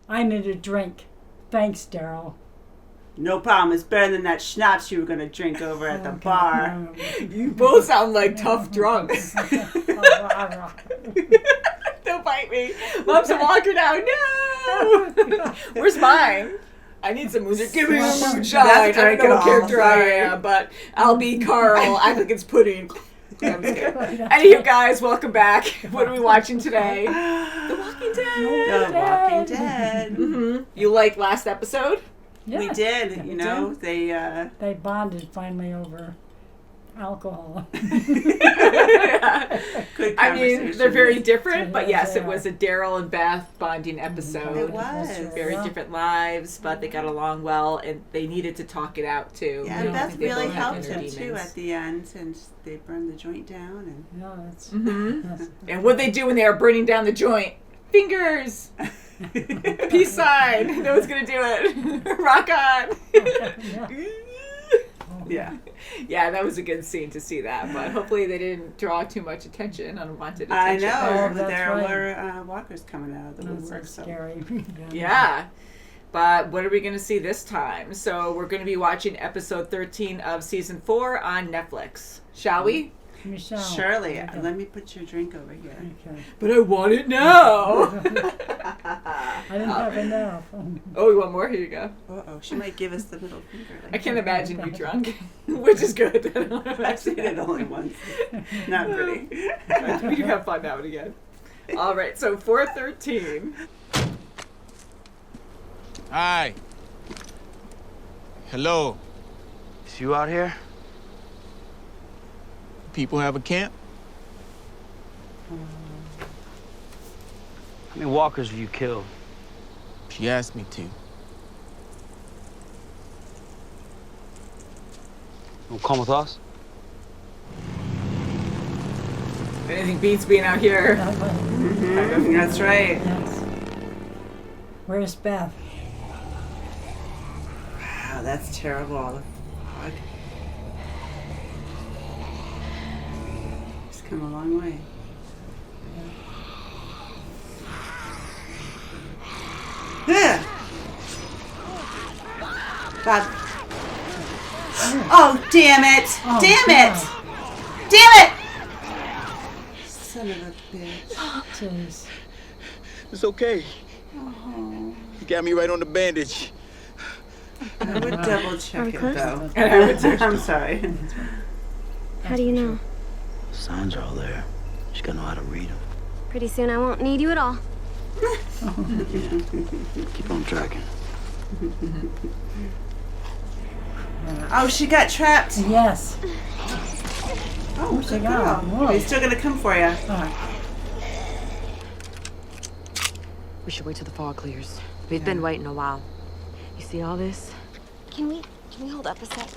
I need a drink. Thanks, Daryl. No problem. It's better than that schnapps you were going to drink over at the bar. You both sound like tough drunks. Don't bite me. Mom's a walker now. No! Where's mine? I need some moonshine. Give me some moonshine. I don't know what character I am, but I'll be Carl. I think it's pudding. I'm just kidding. Anywho, guys, welcome back. What are we watching today? The Walking Dead. The Walking Dead. Mm-hmm. You liked last episode? Yeah, we did. You know, they bonded finally over alcohol. Yeah. Good I mean, they're very different, but yes, it was a Daryl and Beth bonding episode. It was. Very different lives, but they got along well, and they needed to talk it out, too. Yeah, and Beth really helped him, too, at the end, and they burned the joint down. And yeah, that's, that's and what they do when they are burning down the joint? Fingers! Peace sign! No one's gonna do it. Rock on! Yeah. Yeah, that was a good scene to see that, but hopefully they didn't draw too much attention, unwanted attention. I know, but there were walkers coming out of the woodwork. So scary. Yeah. But what are we going to see this time? So we're going to be watching episode 13 of season 4 on Netflix. Shall we? Michelle. Surely. Let me put your drink over here. Okay. But I want it now. I didn't have enough. Oh, you want more? Here you go. Uh-oh. She might give us the middle finger. I can't imagine you drunk, which is good. I've seen it only once. Not pretty. We can have fun now and again. All right, so 4:13. Hi. Hello. Is you out here? People have a camp? How many walkers have you killed? She asked me to. Wanna come with us? If anything beats being out here. That's right. Yes. Where's Beth? Wow, that's terrible. She's come a long way. Yeah. God. Oh, damn it! Oh, damn God. it! Damn it! Son of a bitch. Jeez. It's okay. Oh. You got me right on the bandage. I would double check it though. I'm sorry. How do you know? Signs are all there. Just gotta know how to read them. Pretty soon I won't need you at all. Yeah. Keep on tracking. Oh, she got trapped. Yes. Oh, she good got? girl. Whoa. He's still gonna come for you. We should wait till the fog clears. We've been waiting a while. You see all this? Can we hold up a sec?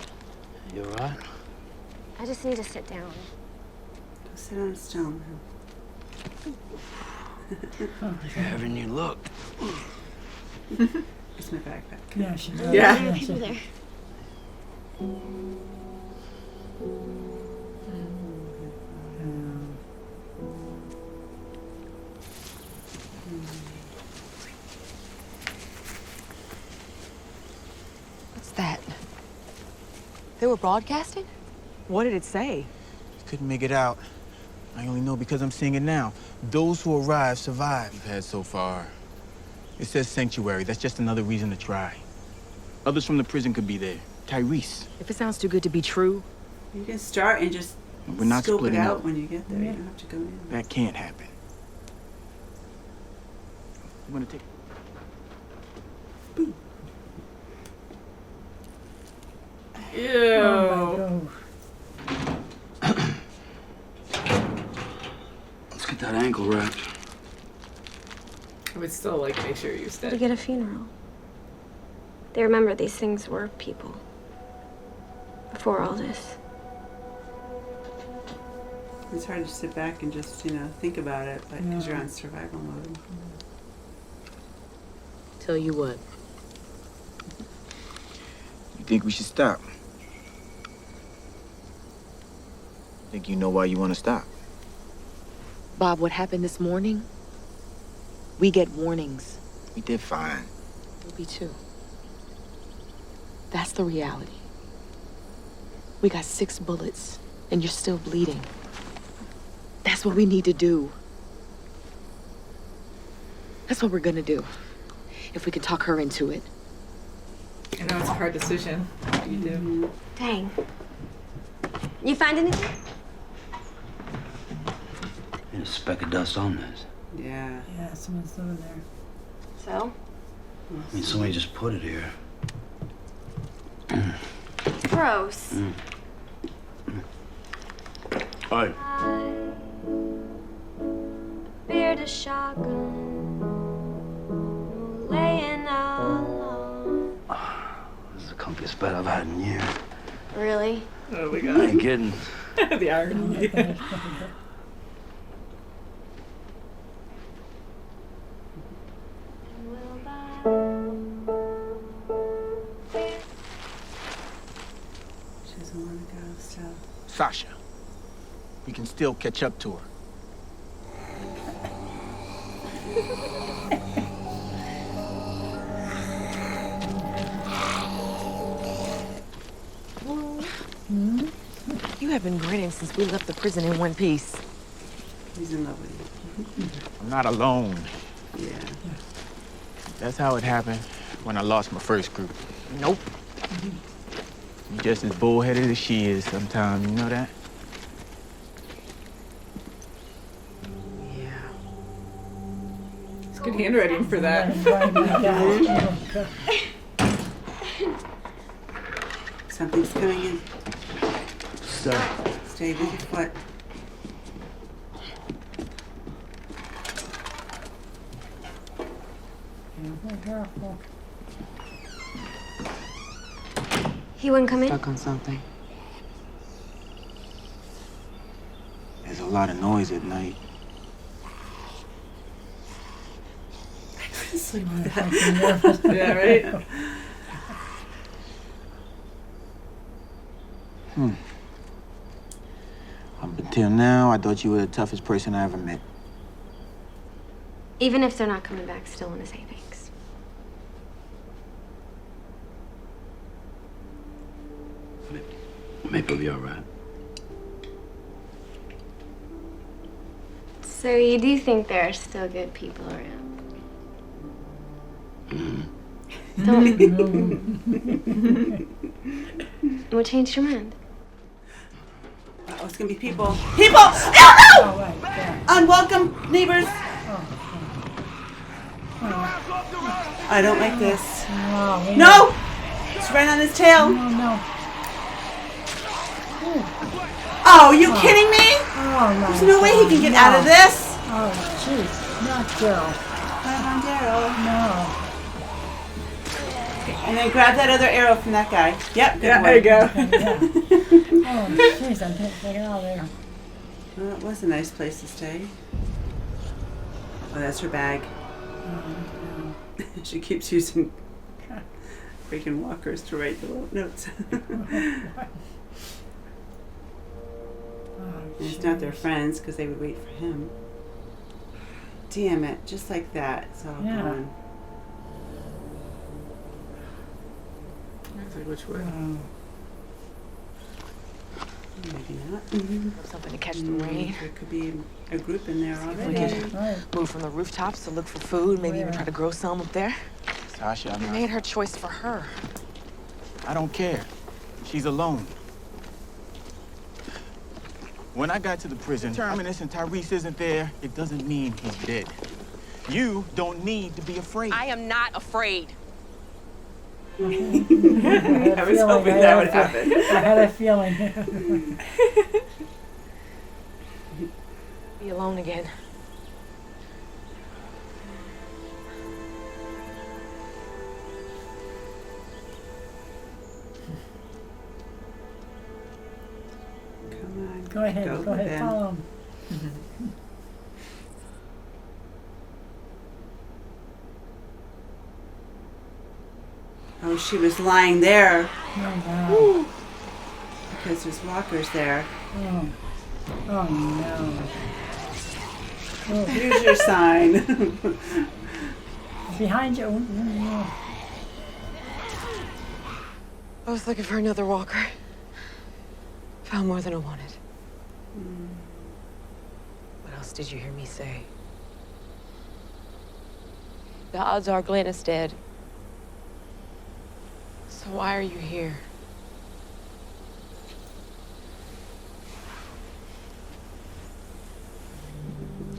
You alright? I just need to sit down. Go sit on a stone. Heavier than you look. It's my backpack. Yeah, she does. Yeah. she- Over there. What's that? They were broadcasting? What did it say? Couldn't make it out. I only know because I'm seeing it now. Those who arrive survive. We've had so far. It says sanctuary. That's just another reason to try. Others from the prison could be there. Tyrese. If it sounds too good to be true, You can start and just We're not scope it splitting out up. when you get there. You don't have to go in. That can't happen. I'm gonna take... Ew. Oh, my God. Let's get that ankle wrapped. I would still like to make sure you To stay. get a funeral. They remember these things were people. Before all this. It's hard to sit back and just, think about it, but because you're on survival mode. tell you what. You think we should stop? Think you know why you want to stop? Bob, what happened this morning? We get warnings. We did fine. You'll be too. That's the reality. We got 6 bullets, and you're still bleeding. That's what we need to do. That's what we're gonna do. If we can talk her into it. I know it's a hard decision. What do you do? Dang. You find anything? Ain't a speck of dust on this. Yeah. Yeah, someone's living there. So? I mean, somebody just put it here. Gross. Hi. Beard a shotgun. Laying alone. This is the comfiest bed I've had in years. Really? Oh my I god. ain't kidding. The irony. She doesn't want to go still. Sasha, we can still catch up to her. You have been grinning since we left the prison in one piece. He's in love with you. I'm not alone. Yeah. That's how it happened when I lost my first group. Nope. You're just as bullheaded as she is sometimes, you know that? Yeah. It's good handwriting for that. Right, my God. Something's coming in. Stay. Stay with your foot. Careful. He wouldn't come in? Stuck on something. There's a lot of noise at night. Sleep I'm with that. fucking nervous. Yeah, right? Up until now, I thought you were the toughest person I ever met. Even if they're not coming back, still want to say thanks. Maybe it'll be all right. So you do think there are still good people around? Don't. What changed your mind? Oh, it's gonna be people. People! Oh Oh, right, yeah. no! Unwelcome neighbors. I don't like this. Oh, we No! It's right on his tail. No, no. Oh, you kidding me? Oh, my There's no way he can get no. out of this. Oh, jeez. Not Daryl. Right on Daryl. No. And then grab that other arrow from that guy. Yep, good Yeah, one. there you go. Oh, jeez, I'm taking out of there. Well, it was a nice place to stay. Oh, that's her bag. She keeps using freaking walkers to write the little notes. Oh, And it's not their friends because they would wait for him. Damn it, just like that. It's all Yeah. gone. It's like, which way? Oh. Maybe not. Something to catch the rain. There could be a group in there we already. can- Right. Move from the rooftops to look for food, maybe even try to grow some up there. Sasha, I'm We not... made her choice for her. I don't care. She's alone. When I got to the prison, Terminus and Tyrese isn't there, it doesn't mean he's dead. You don't need to be afraid. I am not afraid. I was hoping that would happen. I had a feeling. Be alone again. Come on. Go ahead, go ahead, Ben. follow him. Oh, she was lying there Oh, because there's walkers there. no. Oh, no. Here's your sign. Behind you. I was looking for another walker. Found more than I wanted. What else did you hear me say? The odds are Glenn is dead. So why are you here?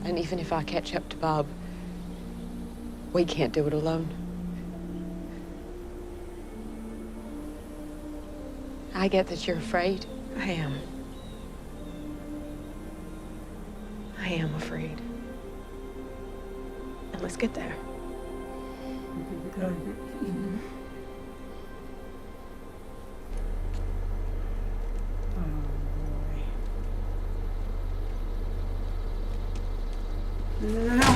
And even if I catch up to Bob, we can't do it alone. I get that you're afraid. I am. I am afraid. And let's get there. Good. No. Oh,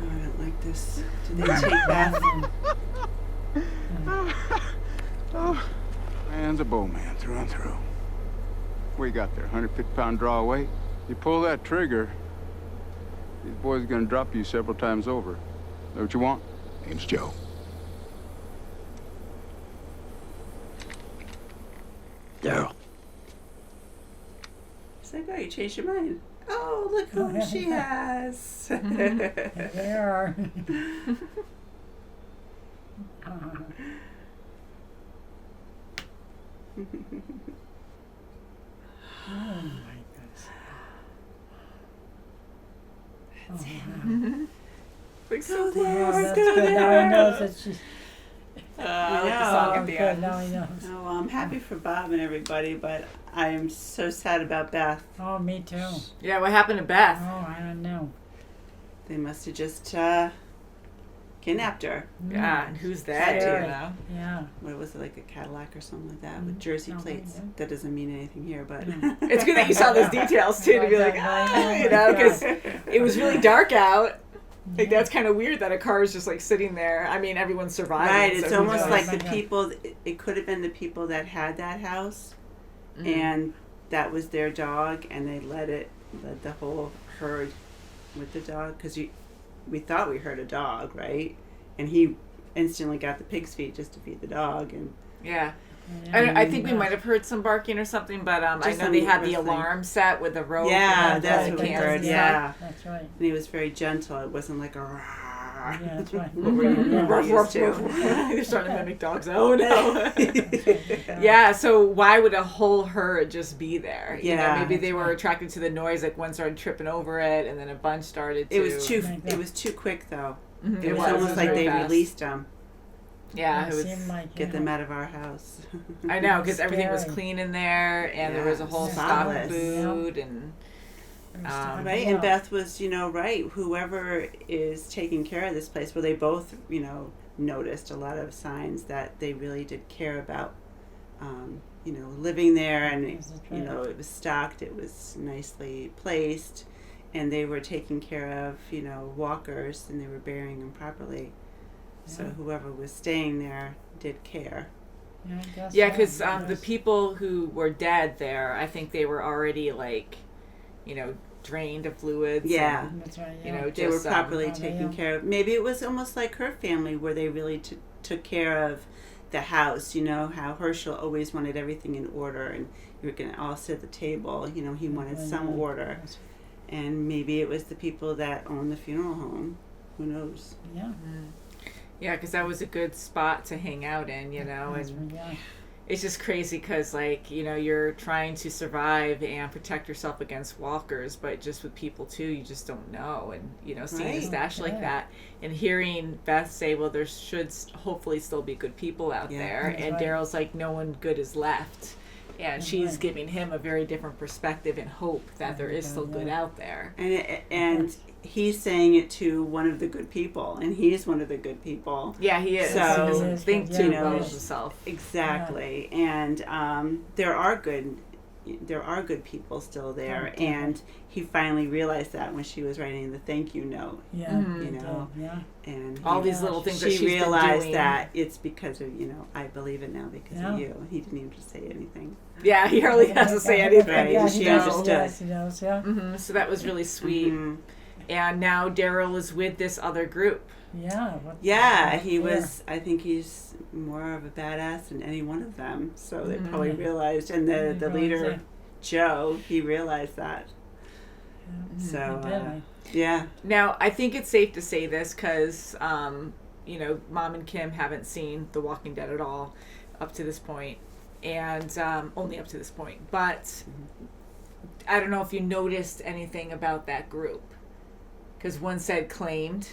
I don't like this. Did they take Beth? Oh, man's a bowman through and through. What you got there, 150-pound draw weight? You pull that trigger, these boys are gonna drop you several times over. Know what you want? Name's Joe. Daryl. It's like, oh, you changed your mind. Oh, look who she has. They are. Oh my goodness. Like, so Oh, that's go good. Now he knows there. that she's. I like the song at the Good. end. Now he knows. Oh, well, I'm happy for Bob and everybody, but I am so sad about Beth. Oh, me too. Yeah, what happened to Beth? Oh, I don't know. They must have just kidnapped her. Yeah, and who's that, Scary. you know? Yeah. What was it, like a Cadillac or something like that with jersey Something, plates? yeah. That doesn't mean anything here, but It's good that you saw those details, too, to be like, you know, because it was really dark out. Like, that's kind of weird that a car is just, like, sitting there. I mean, everyone's surviving. right. so It's who almost knows? like Oh the my God. people. It could have been the people that had that house, Mm-hmm. and that was their dog, and they led the whole herd with the dog because we thought we heard a dog, right? And he instantly got the pig's feet just to feed the dog, and Yeah. Yeah. I think we might have heard some barking or something, but I Just know some they had the rustling. alarm set with the rope. yeah, and that's the what we cans heard. and Yeah, That's right. and he was very gentle. It wasn't like a. Yeah, that's right. What were you Yeah. used to? They're starting to mimic dogs. Oh no. Yeah. Yeah, so why would a whole herd just be there? You know, Yeah. maybe they were attracted to the noise, like one started tripping over it and then a bunch started to It was too. Like that. It was too quick though. Mhm, It was almost like very they fast. released them. Yeah, It it was seemed like, Get you them know, out of our house. I know, because everything was Scary. clean in there and there was a whole stock of Spotless. food and it was starting Right, to and go. Beth was, right. Whoever is taking care of this place, well, they both, noticed a lot of signs that they really did care about, living there, and This is right. it was stocked, it was nicely placed, and they were taking care of, walkers, and they were burying them properly. So Yeah. whoever was staying there did care. Yeah, I guess yeah, so. because the Yes. people who were dead there, I think they were already drained of fluids. Yeah. and, That's right. Yeah. They were just, properly probably, taken yeah. care of. Maybe it was almost like her family where they really took care of the house. How Herschel always wanted everything in order, and you were going to all sit at the table. He wanted some Yeah. order. And maybe it was the people that own the funeral home. Who knows? Yeah. Yeah, because that was a good spot to hang out in, That's and right, yeah. it's just crazy because, you're trying to survive and protect yourself against walkers, but just with people too, you just don't know. And, seeing a Right. stash like Yeah. that and hearing Beth say, well, there should hopefully still be good people out Yeah. there. That's And right. Daryl's like, no one good is left. And That's she's right. giving him a very different perspective and hope that there is still Yeah. good out there. And he's saying it to one of the good people, and he's one of the good people. Yeah, he is. So, he He doesn't is, think but too yeah, well he of is. himself. Exactly, and there are good people still there, Oh, and he finally realized that when she was writing the thank you note, Yeah. Mhm. it You know, did, yeah. and All he- these little things that she she's realized been doing. that it's because of I believe it now because Yeah. of you. He didn't even say anything. Yeah, he hardly has to say anything. Right, Yeah, she he does. understood. Yes, he does, yeah. So that was really sweet. Mhm. And now Daryl is with this other group. Yeah. Yeah, he was. I think he's more of a badass than any one of them. So they probably realized, and the leader, Joe, he realized that. Yeah. So yeah. Now I think it's safe to say this because Mom and Kim haven't seen The Walking Dead at all up to this point, and only up to this point. But I don't know if you noticed anything about that group, because one said claimed.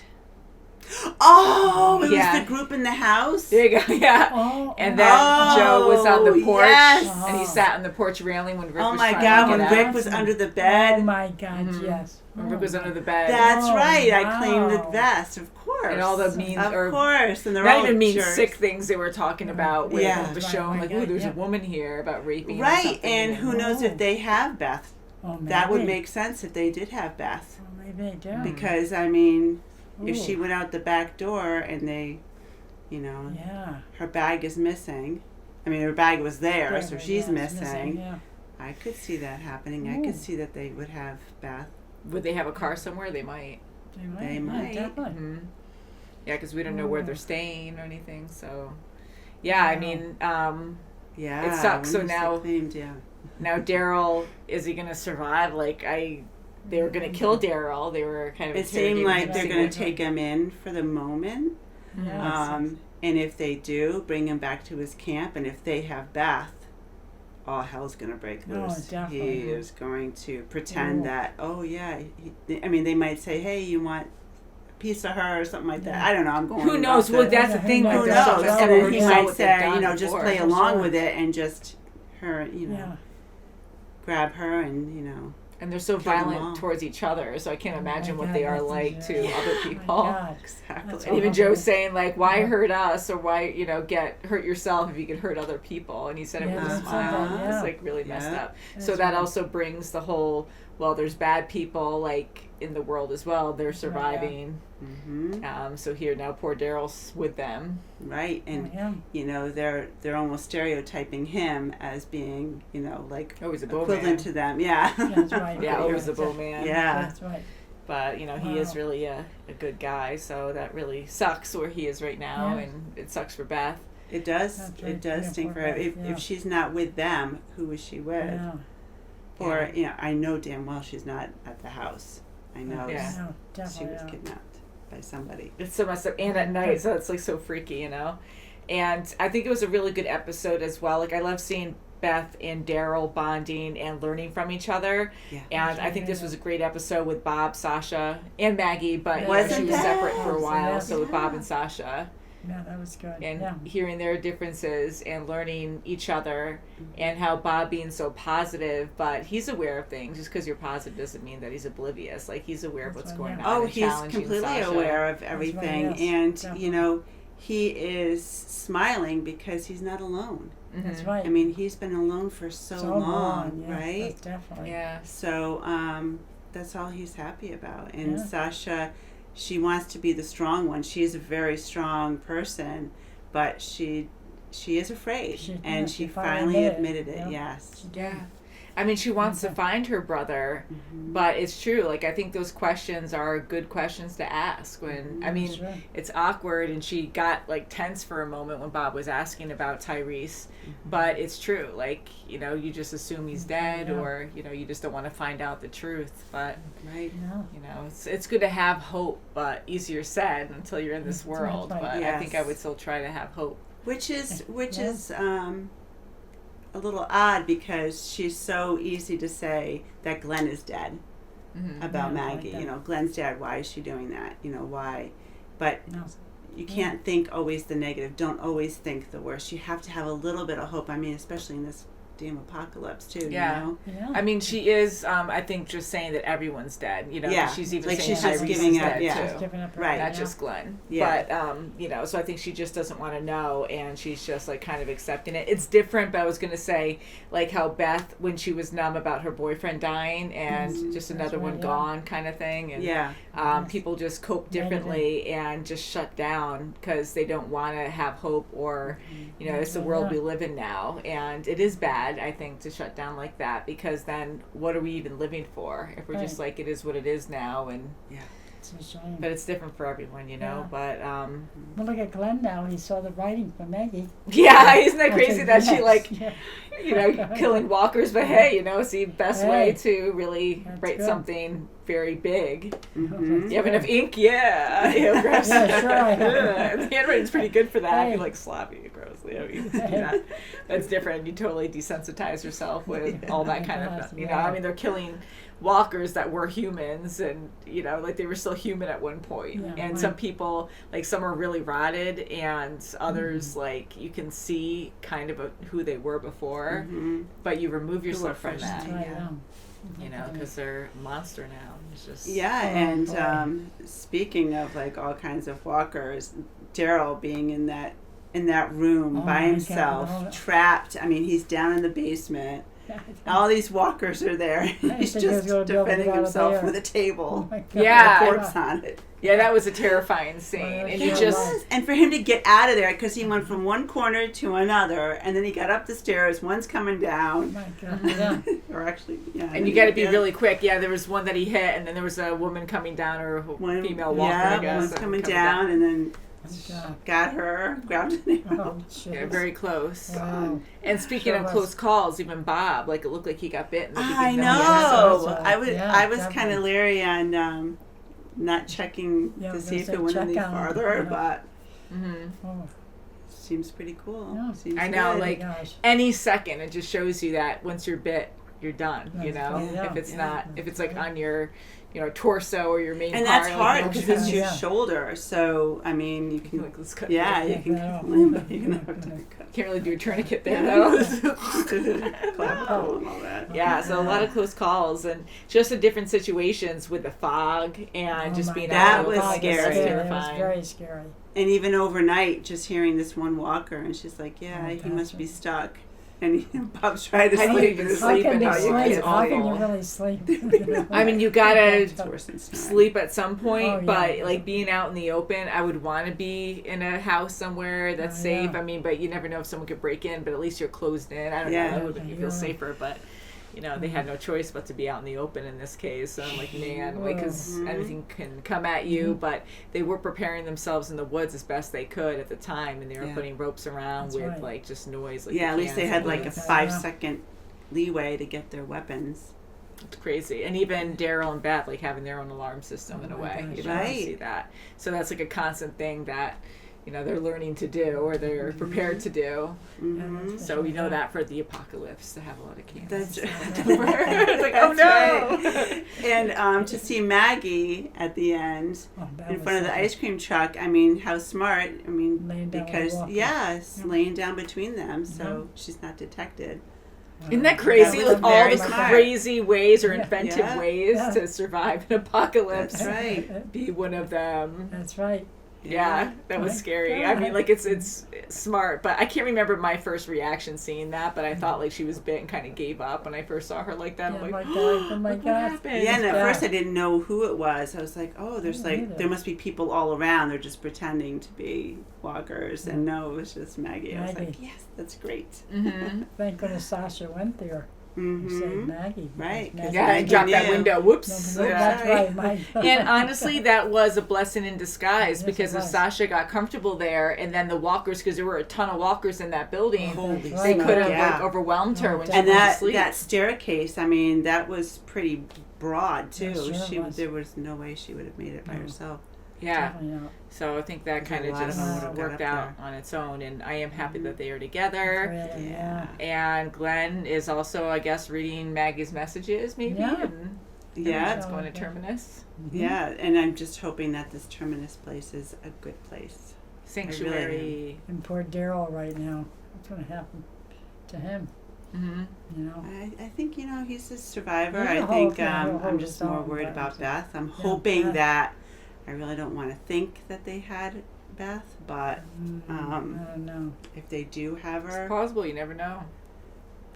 Oh, it was the group in the house? There you go, yeah. Oh, and then Joe was on the porch, yes. and he sat on the porch railing when Rick was trying to get God, when out. Rick was under the bed. Oh my God, yes. When Rick was under the bed. That's right. wow. I claimed the vest, of course. And all the mean, of or course, and they're not all even mean, jerks. sick things they were talking about. Where it was shown, Right, like, ooh, there's yeah. a woman here about raping. or Right, something. and who knows if they have Beth? Oh, maybe. That would make sense if they did have Beth. Oh, maybe they do. Because, I mean, if she Ooh. went out the back door and they, Yeah. her bag is missing. I mean, her bag was there, so Yeah, she's it's missing. Yeah. I could see that happening. I Ooh. could see that they would have Beth. Would they have a car somewhere? They might. They might. Yeah, definitely. Mm-hmm. Yeah, because we don't know where Ooh. they're staying or anything. So, yeah, I mean, Yeah. It sucks, so when you say now- claimed, yeah. now Daryl, is he going to survive? They were going to kill Daryl. They were kind of It seemed interrogating like him, they're seeing going what- to take him in for the moment. Yeah. And if they do, bring him back to his camp. And if they have Beth, all hell's going to break Oh, loose. definitely. He is going to pretend Ooh. that, I mean, they might say, hey, you want a piece of her or something like that. Yeah. I don't know. I'm going Who knows? off Well, the- that's the thing. Who Who with knows? this knows? stuff. And We then he know might what they've say, done just before. play For along sure. with it and just her, Yeah. grab her and, And they're so Kill them all. violent towards each other, so I can't imagine my what God, they are that's- like to yeah. other Oh my people. God. Exactly. That's And even awful. Joe's saying, like, why Yeah. hurt us, or why, hurt yourself if you could hurt other people. And he said it Yeah, with a that's smile. right, It's yeah. like really messed Yeah. up. So That's that right. also brings the whole, well, there's bad people, like, in the world as well. They're surviving. Mm-hmm. So here now, poor Daryl's with them. Right. And, Yeah. they're almost stereotyping him as being, like Oh, he's a bow equivalent man. to them. Yeah. That's right. Yeah, always the That's bow man. Yeah. That's right. But, he is Wow. really a good guy, so that really sucks where he is right now, Yeah. and it sucks for Beth. It does. That's right. It does Yeah, stink poor for her. Beth, If yeah. she's not with them, who is she with? Yeah. Or I know damn well she's not at the house. I know Yeah. No, she definitely. was Yeah. kidnapped by somebody. It's so messed up, and at night, so it's like so freaky, And I think it was a really good episode as well. Like, I love seeing Beth and Daryl bonding and learning from each other. Yeah. And I think this was a great episode with Bob, Sasha, and Maggie, but Wasn't she was that? separate for a while, Yes. so with Bob and Sasha. Yeah, that was good. And Yeah. hearing their differences and learning each other, and how Bob being so positive, but he's aware of things. Just because you're positive doesn't mean that he's oblivious. Like, he's aware of That's what's right, going yeah. on. Oh, and he's challenging completely Sasha. aware of right, everything. yes, And, definitely. he is smiling because he's not alone. That's Mhm. right. I mean, he's been alone for so long, yeah, right? that's definitely. Yeah. So that's all he's happy about. And Yeah. Sasha, she wants to be the strong one. She's a very strong person, but she is afraid. And she finally admitted it. yeah. Yes. Yeah. I mean, she wants to find her brother, but it's true. Like, I think those questions are good questions to ask when, I mean, Sure. it's awkward, and she got, like, tense for a moment when Bob was asking about Tyrese, but it's true. Like, you just assume he's dead, Yeah. or, you just don't want to find out the truth, but, Right. Yeah. it's good to have hope, but easier said until you're in this That's world, right. but I think I Yes. would still try to have hope. Which is Yeah. a little odd because she's so easy to say that Glenn is dead about Yeah, Maggie. like that. Glenn's dead. Why is she doing that? Why? But No. you can't think always the negative. Don't always think the worst. You have to have a little bit of hope. I mean, especially in this damn apocalypse too. Yeah. Yeah. I mean, she is, I think, just saying that everyone's dead. Yeah. She's even Like, saying she's just Tyrese giving is up, dead, yeah. too. Giving up Right. Not yeah. just Glenn. Yeah. But, so I think she just doesn't want to know, and she's just, like, kind of accepting it. It's different, but I was going to say, like, how Beth, when she was numb about her boyfriend dying, and just another right, one yeah. gone kind of thing. And, Yeah. people just cope differently and just shut down because they don't want to have hope, or, it's the world we live in now. And it is bad, I think, to shut down like that, because then what are we even living for if we're just Right. like, it is what it is now, and Yeah. It's a shame. But it's different for everyone, you know. Yeah. But Well, look at Glenn now. He saw the writing for Maggie. yeah, isn't that I crazy said, that she yes. like, Yeah. you know, killing walkers? But hey, you know, it's the best way to really That's write good. something very big. Mhm. You have enough ink? Yeah. Grab some. Yeah, sure I have. Yeah. The handwriting's pretty good for that. Hey. If you like sloppy and gross, you know, you can do that. That's different. You totally desensitize yourself with all that kind of, you know. I mean, they're killing walkers that were humans, and you know, like they were still human at one point. Yeah, and right. some people, like some are really rotted, and others Mm-hmm. like you can see kind of who they were before, Mhm. but you remove yourself from first that. Right, Yeah. You know, because they're a monster now. It's just Yeah, Oh, and boy. speaking of like all kinds of walkers, Daryl being in that room Oh, by my himself, God. trapped. I mean, he's down in the basement. All these walkers are there. He's think he was just gonna be able to defending get out of himself there. with a table Oh my God. Yeah. with a corpse on it. Yeah, that was a terrifying scene, Well, and yeah, you just right. And for him to get out of there, because he went from one corner to another, and then he got up the stairs. One's coming Oh down, my God. Yeah. or actually, yeah. and you got to be really quick. Yeah, there was one that he hit, and then there was a woman coming down, or a One female walker, yeah, I guess. one's and coming down, and then Oh, God. got her, grabbed her. Oh, Yeah, jeez. very close. Wow. And speaking Sure of was. close calls, even Bob, like it looked like he got bit in the I beginning. know. Yeah. I was Yeah, I was kind definitely. of leery on not checking Yeah, I to was see gonna if say it went any check on it, farther, yeah. but Mm-hmm. Oh, seems pretty cool. Yeah. Seems I know, good. like gosh. any second, it just shows you that once you're bit, you're done. You That's know, right, yeah. if it's Yeah. not, if it's like on your, you know, torso or your main and part. that's like, hard you know, because Yeah. it's your Yeah. shoulder. So I mean, you you can. like, let's cut Yeah, it. you can. Yeah. But you can have to cut. Can't really do a tourniquet there Yeah. though. Clavicle and all that. Yeah, so a lot of close calls and just the different situations with the fog and Oh just my being God. out That in the was open, like, it's scary. That was terrifying. very scary. And even overnight, just hearing this one walker, and she's like, "Yeah, Oh, he must gotcha. be stuck." And Bob's trying to How do you sleep. even and sleep How can and you how you sleep? it's How can you awful. really sleep? I mean, you gotta It's worse than snoring. sleep at some point, Oh, yeah. but like being out in the open, I would want to be in a house somewhere that's Oh, safe. yeah. I mean, but you never know if someone could break in, but at least you're closed in. I don't Yeah. know, that would make you feel Yeah. safer, but you know, they had no choice but to be out in the open in this case. So I'm like, man, like, because Mhm. anything can come at you, but they were preparing themselves in the woods as best they could at the time, and they were Yeah. putting ropes around That's with right. like just noise. Like Yeah, at least they had like a Yeah. 5-second leeway to get their weapons. It's crazy. And even Daryl and Beth like having their own alarm system Oh in a my way. gosh. You know, to Right. see that. So that's like a constant thing that, you know, they're learning to do or they're prepared to do. Mm-hmm. So we know that for the apocalypse to have a lot of cannons. That's It's like, oh That's no. right. And to see Maggie at the end Oh, that in was front of the something. ice cream truck, I mean, how smart. I mean, Laying down because, while walking. yes, Yeah. laying down between them so she's not detected. Isn't that crazy? That was Like all very the smart. crazy ways or Yeah. inventive Yeah. ways Yeah. to survive an apocalypse. That's right. Be one of them. That's right. Yeah, that was My scary. I mean, God. like it's smart, but I can't remember my first reaction seeing that. But I thought like she was bit and kind of gave up when I first saw her like that. Yeah, I'm like, my God, oh my what God. happened? Yeah, and at Yeah. first I didn't know who it was. I was like, oh, there's Me like, neither. there must be people all around. They're just pretending to be walkers. And no, it was just Maggie. I was like, Maggie. yes, that's great. Mm-hmm. Thank goodness Sasha went there. You saved Mm-hmm. Maggie. because Right, 'cause Maggie- Yeah, Maggie and dropped that knew. window. Whoops. No, Yeah. that's right, my God. And honestly, that was a blessing in disguise Yes, because it if was. Sasha got comfortable there, and then the walkers, because there were a ton of walkers in that building, Holy That's they right. could have Yeah. like overwhelmed her when she And went to that sleep. that staircase, I mean, that was pretty broad too. It sure She was. there was no way she would have made it by No. herself. yeah. Definitely not. So I think that There's kind a of lot of just them would've got worked up out on its own, and I am happy Mm-hmm. that they are together. Really, Yeah. And Glenn is also, I guess, reading Maggie's messages, maybe, Yeah. and Yeah, it's going to Okay. Terminus. yeah, and I'm just hoping that this Terminus place is a good place. Sanctuary. And poor Daryl right now. What's going to happen to him? Mm-hmm. You know? I think he's a survivor. Yeah, I he'll think hold I'm his just more own, worried but- about Beth. I'm Yeah, hoping Beth. that I really don't want to think that they had Beth, but I don't know. if they do have It's her, plausible. You never know.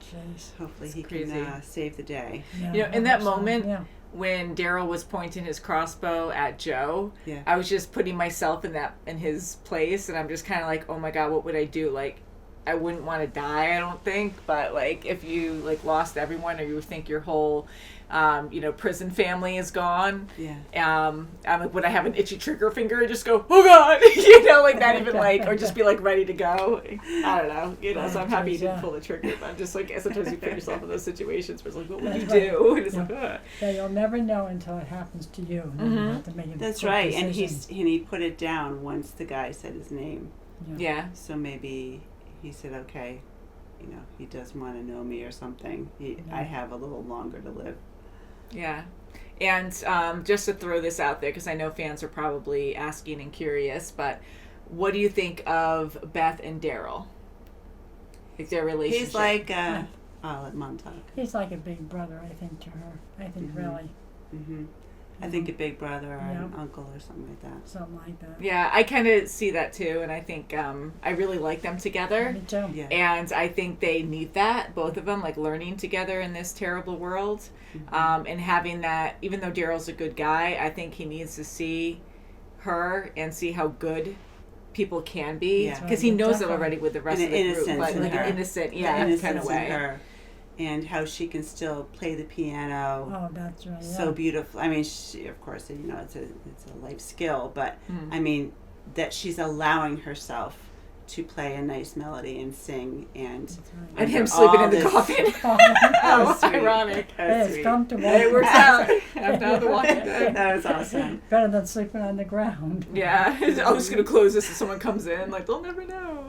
Jeez. hopefully It's he crazy. can save the day. Yeah, You know, in I that hope so. moment, Yeah. When Daryl was pointing his crossbow at Joe, Yeah. I was just putting myself in his place, and I'm just kind of like, oh my god, what would I do? Like, I wouldn't want to die, I don't think, but like if you like lost everyone or you think your whole prison family is gone. Yeah. I'm like, would I have an itchy trigger finger and just go, oh God, like not even like, or just be like ready to go. I don't know, so I'm happy you didn't pull the trigger, but I'm just like, sometimes you put yourself in those situations where it's like, what would you do? And it's like, ugh. Yeah, you'll never know until it happens to you. And then you have to make a That's quick right. And decision. he put it down once the guy said his name. Yeah. So maybe he said, okay, he does want to know me or something. I have a little longer to live. Yeah. And just to throw this out there, because I know fans are probably asking and curious, but what do you think of Beth and Daryl? Like their relationship? He's like, I'll let Mom talk. He's like a big brother, I think, to her. I think, really. Mm-hmm. I think a big brother or an uncle or something like that. Something like that. Yeah, I kind of see that too, and I think I really like them together. Me too. Yeah. And I think they need that, both of them, like learning together in this terrible world. And having that, even though Daryl's a good guy, I think he needs to see her and see how good people can be. Because he knows it already with the rest of the group. But like an innocent, kind of way. Her. And how she can still play the piano. Oh, that's right. So beautiful. I mean, she, of course, it's a life skill, but I mean that she's allowing herself to play a nice melody and sing, and him sleeping in the coffin. Oh, ironic. It's comfortable. It works out. I'm now the Walking Dead. That was awesome. Better than sleeping on the ground. Yeah, I'm just gonna close this if someone comes in. Like they'll never know.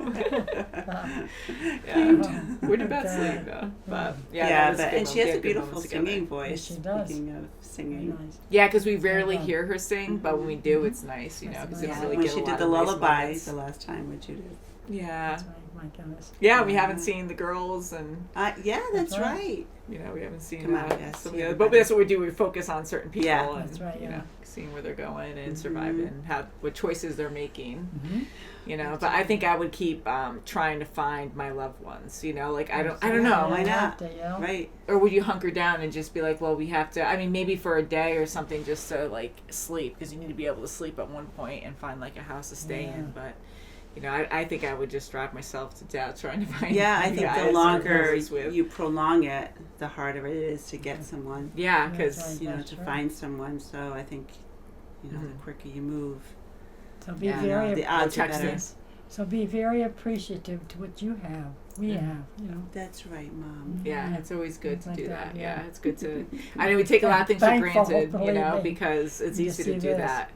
We're in bed sleep though, but and she has a beautiful singing voice. Yes, she does. Speaking of singing, Nice. Yeah, because we rarely hear her sing, but when we do, it's nice, because it really when get she a did lot the of nice lullaby moments. the last time with Judith. Yeah. That's right. My goodness. Yeah, we haven't seen the girls, and that's right. we haven't seen Come on, some of the other. But that's what we do. We focus on certain people, and That's right, seeing where they're going and surviving, and what choices they're making. But I think I would keep trying to find my loved ones. Like I don't know. Why not? Right. Or would you hunker down and just be like, well, we have to? I mean, maybe for a day or something, just to like sleep, because you need to be able to sleep at one point and find like a house to stay in. But I think I would just drive myself to death trying to find. Yeah, I think guys the longer with. you prolong it, the harder it is to get someone. Yeah, because to find someone. So I think the quicker you move. So be very the odds are better. So be very appreciative to what you have. We have, That's right, Mom. Yeah, it's always good to like do that, that. yeah. Yeah, it's good to. I know we take a lot of things for Thankful, granted, believe me. because it's easy to see do this. that.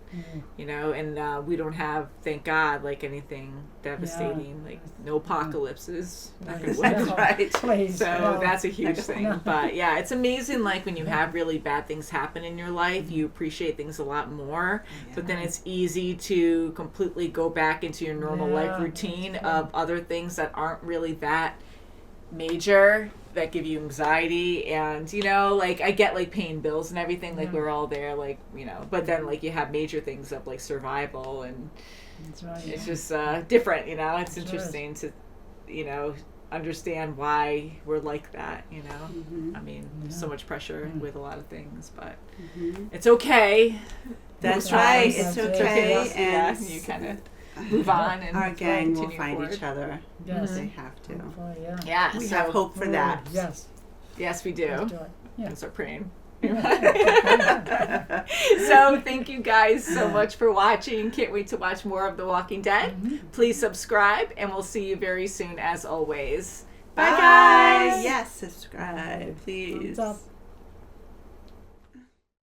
And we don't have, thank God, like anything devastating, like no apocalypses. Right. Right. Please, So no. that's a huge thing. No. But yeah, it's amazing. Like when you have really bad things happen in your life, you appreciate things a lot more. But then it's easy to completely go back into your normal life routine of other things that aren't really that major, that give you anxiety. And like I get like paying bills and everything, like we're all there, like but then like you have major things of like survival, and That's right, it's just different. It's interesting to understand why we're like that. I mean, so much pressure with a lot of things, but it's okay. That's right. It's That's okay. it. And you kind of move on, and our gang will continue find forward. each other. Yes. They have to. Hopefully, Yeah, We so have hope for that. Yes. yes, we do. Let's do it. Yeah. And start praying. So thank you guys so much for watching. Can't wait to watch more of The Walking Dead. Please subscribe, and we'll see you very soon as always. Bye guys. Yes, subscribe, please. Thumbs up.